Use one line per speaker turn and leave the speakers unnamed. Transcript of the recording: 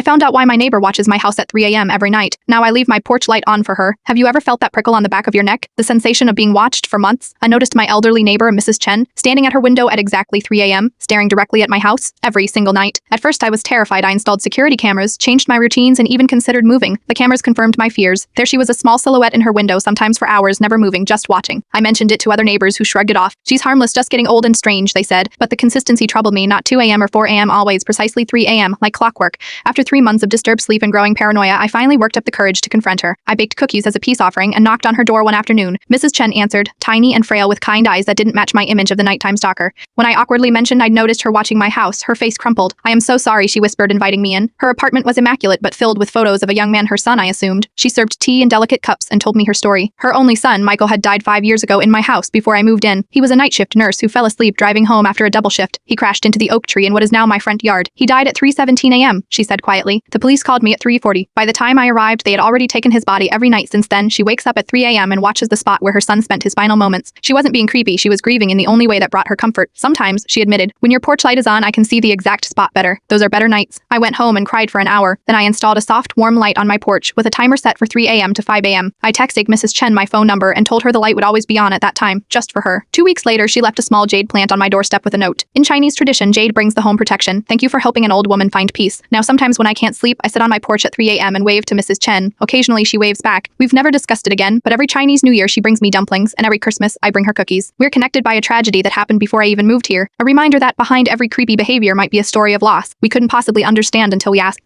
I found out why my neighbor watches my house at 3 a.m. every night. Now I leave my porch light on for her. Have you ever felt that prickle on the back of your neck? The sensation of being watched for months? I noticed my elderly neighbor, Mrs. Chen, standing at her window at exactly 3 a.m., staring directly at my house every single night. At first I was terrified. I installed security cameras, changed my routines, and even considered moving. The cameras confirmed my fears. There she was, a small silhouette in her window, sometimes for hours, never moving, just watching. I mentioned it to other neighbors who shrugged it off. She's harmless, just getting old and strange, they said. But the consistency troubled me. Not 2 a.m. or 4 a.m. always, precisely 3 a.m., like clockwork. After 3 months of disturbed sleep and growing paranoia, I finally worked up the courage to confront her. I baked cookies as a peace offering and knocked on her door one afternoon. Mrs. Chen answered, tiny and frail with kind eyes that didn't match my image of the nighttime stalker. When I awkwardly mentioned I'd noticed her watching my house, her face crumpled. I am so sorry, she whispered, inviting me in. Her apartment was immaculate but filled with photos of a young man, her son, I assumed. She served tea in delicate cups and told me her story. Her only son, Michael, had died 5 years ago in my house before I moved in. He was a night shift nurse who fell asleep driving home after a double shift. He crashed into the oak tree in what is now my front yard. He died at 3:17 a.m., she said quietly. The police called me at 3:40. By the time I arrived, they had already taken his body. Every night since then, she wakes up at 3 a.m. and watches the spot where her son spent his final moments. She wasn't being creepy, she was grieving in the only way that brought her comfort. Sometimes, she admitted, when your porch light is on, I can see the exact spot better. Those are better nights. I went home and cried for an hour. Then I installed a soft, warm light on my porch with a timer set for 3 a.m. to 5 a.m. I texted Mrs. Chen my phone number and told her the light would always be on at that time, just for her. 2 weeks later, she left a small jade plant on my doorstep with a note. In Chinese tradition, jade brings the home protection. Thank you for helping an old woman find peace. Now sometimes when I can't sleep, I sit on my porch at 3 a.m. and wave to Mrs. Chen. Occasionally she waves back. We've never discussed it again, but every Chinese New Year she brings me dumplings, and every Christmas I bring her cookies. We're connected by a tragedy that happened before I even moved here. A reminder that behind every creepy behavior might be a story of loss we couldn't possibly understand until we asked.